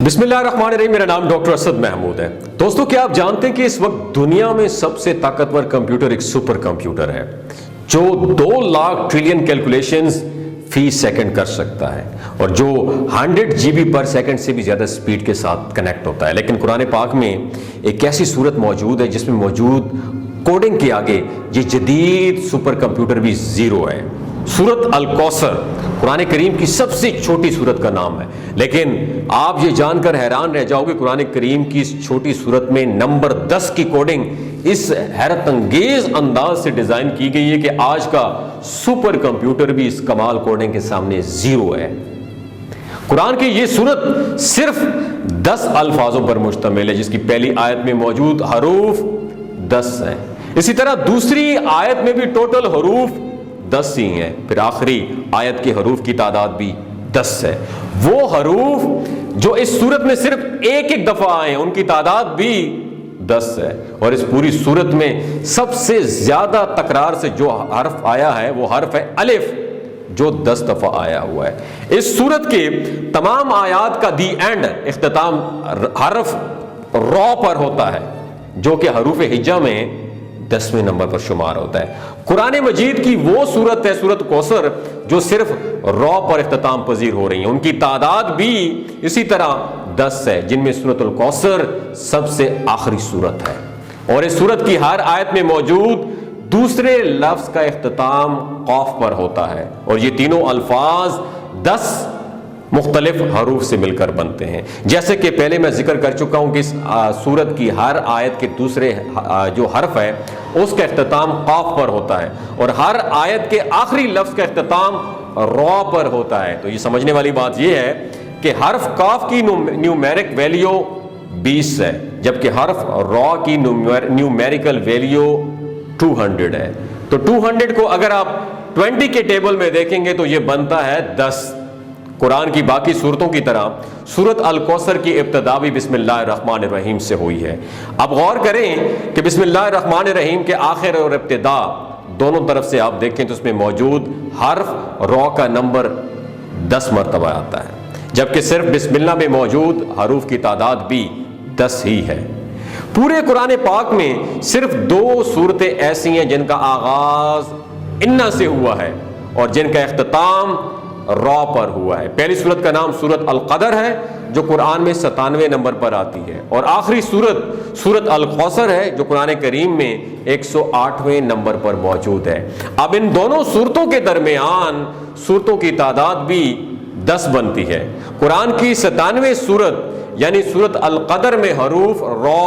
बिस्मिल्लाहिर्रहमानिर्रहीम। मेरा नाम डॉक्टर असद महमूद है। दोस्तों, क्या आप जानते हैं कि इस वक्त दुनिया में सबसे ताकतवर कंप्यूटर एक सुपर कंप्यूटर है जो 2 लाख ट्रिलियन कैलकुलेशंस फी सेकंड कर सकता है और जो 100 GB पर सेकंड से भी ज़्यादा स्पीड के साथ कनेक्ट होता है। लेकिन कुरान पाक में एक ऐसी सूरत मौजूद है जिसमें मौजूद कोडिंग के आगे ये जदीद सुपर कंप्यूटर भी ज़ीरो है। सूरत अल कौसर कुरान करीम की सबसे छोटी सूरत का नाम है, लेकिन आप ये जानकर हैरान रह जाओगे कुरान करीम की इस छोटी सूरत में नंबर 10 की कोडिंग इस हैरत अंगेज अंदाज से डिजाइन की गई है कि आज का सुपर कंप्यूटर भी इस कमाल कोडिंग के सामने जीरो है। कुरान की ये सूरत सिर्फ 10 अल्फाजों पर मुश्तमिल है, जिसकी पहली आयत में मौजूद हरूफ 10 हैं। इसी तरह दूसरी आयत में भी टोटल हरूफ 10 ही हैं। फिर आखिरी आयत के हरूफ की तादाद भी 10 है। वो हरूफ जो इस सूरत में सिर्फ एक दफा आए हैं उनकी तादाद भी 10 है। और इस पूरी सूरत में सबसे ज्यादा तकरार से जो हर्फ आया है वो हर्फ है अलिफ, जो 10 दफा आया हुआ है। इस सूरत के तमाम आयात का दी एंड इख्तिताम हर्फ रॉ पर होता है, जो कि हरूफ हिज्जा में 10वें नंबर पर शुमार होता है। कुरान मजीद की वो सूरत है सूरत कौसर जो सिर्फ रॉ पर इख्तिताम पजीर हो रही है, उनकी तादाद भी इसी तरह 10 है, जिनमें सूरत अल कौसर सबसे आखिरी सूरत है। और इस सूरत की हर आयत में मौजूद दूसरे लफ्ज का इख्तिताम कौफ पर होता है और ये तीनों अल्फाज 10 मुख्तलिफ हरूफ से मिलकर बनते हैं। जैसे कि पहले मैं जिक्र कर चुका हूं कि इस सूरत की हर आयत के दूसरे जो हर्फ है उसका इख्तिताम काफ पर होता है और हर आयत के आखिरी लफ्ज का इख्तिताम रॉ पर होता है। तो ये समझने वाली बात ये है कि हर्फ काफ की न्यूमेरिक वैल्यू 20 है, जबकि हर्फ रॉ की न्यूमेरिकल वैल्यू 200 है। तो 200 को अगर आप 20 के टेबल में देखेंगे तो ये बनता है 10। कुरान की बाकी सूरतों की तरह सूरत अल कौसर की इब्तिदा भी बिस्मिल्लाहिर्रहमानिर्रहीम से हुई है। अब गौर करें कि बिस्मिल्लाहिर्रहमानिर्रहीम के आखिर और इब्तिदा दोनों तरफ से आप देखें तो उसमें मौजूद हर्फ रॉ का नंबर 10 मरतबा आता है, जबकि सिर्फ बिस्मिल्लाह में मौजूद हरूफ की तादाद भी 10 ही है। पूरे कुरान पाक में सिर्फ 2 सूरतें ऐसी हैं जिनका आगाज इन्ना से हुआ है और जिनका इख्तिताम रॉ पर हुआ है। पहली सूरत का नाम सूरत अल कदर है जो कुरान में 97वें नंबर पर आती है और आखिरी सूरत सूरत अल कौसर है जो कुरान करीम में 108वें नंबर पर मौजूद है। अब इन दोनों सूरतों के दरमियान सूरतों की तादाद भी 10 बनती है। कुरान की 97वें सूरत यानी सूरत अल कदर में हरूफ रॉ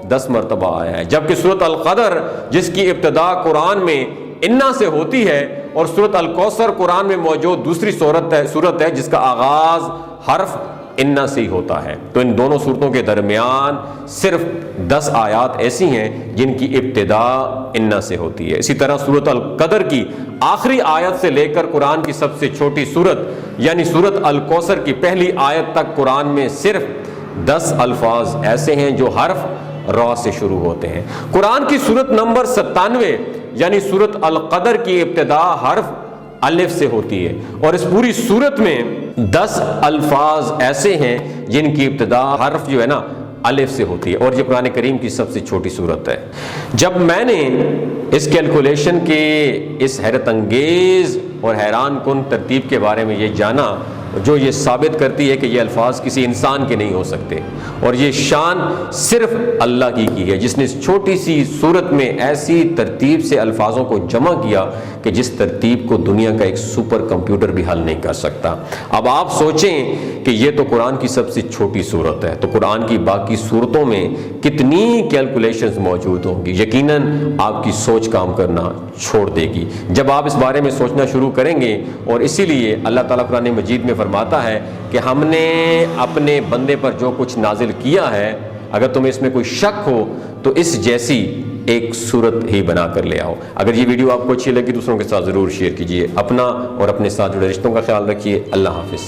10 मरतबा आया है, जबकि सूरत अल कदर जिसकी इब्तिदा कुरान में इन्ना से होती है और सूरत अल कौसर कुरान में मौजूद दूसरी सूरत है जिसका आगाज हर्फ इन्ना से ही होता है। तो इन दोनों सूरतों के दरमियान सिर्फ 10 आयात ऐसी हैं जिनकी इब्तिदा इन्ना से होती है। इसी तरह सूरत अल कदर की आखिरी आयत से लेकर कुरान की सबसे छोटी सूरत यानी सूरत अल कौसर की पहली आयत तक कुरान में सिर्फ 10 अल्फाज ऐसे हैं जो हर्फ रॉ से शुरू होते हैं। कुरान की सूरत नंबर 97 यानी सूरत अल कदर की इब्तिदा हर्फ अलिफ से होती है और इस पूरी सूरत में 10 अल्फाज ऐसे हैं जिनकी इब्तिदा हर्फ जो है ना अलिफ से होती है और ये कुरान करीम की सबसे छोटी सूरत है। जब मैंने इस कैलकुलेशन के इस हैरत अंगेज और हैरान कुन तरतीब के बारे में ये जाना जो ये साबित करती है कि ये अल्फाज किसी इंसान के नहीं हो सकते और ये शान सिर्फ अल्लाह की है, जिसने इस छोटी सी सूरत में ऐसी तरतीब से अल्फाजों को जमा किया कि जिस तरतीब को दुनिया का एक सुपर कंप्यूटर भी हल नहीं कर सकता। अब आप सोचें कि ये तो कुरान की सबसे छोटी सूरत है, तो कुरान की बाकी सूरतों में कितनी कैलकुलेशंस मौजूद होंगी। यकीनन आपकी सोच काम करना छोड़ देगी जब आप इस बारे में सोचना शुरू करेंगे। और इसीलिए अल्लाह ताला कुरान मजीद में फरमाता है कि हमने अपने बंदे पर जो कुछ नाजिल किया है, अगर तुम्हें इसमें कोई शक हो तो इस जैसी एक सूरत ही बना कर ले आओ। अगर ये वीडियो आपको अच्छी लगी दूसरों के साथ ज़रूर शेयर कीजिए। अपना और अपने साथ जुड़े रिश्तों का ख्याल रखिए। अल्लाह हाफिज़।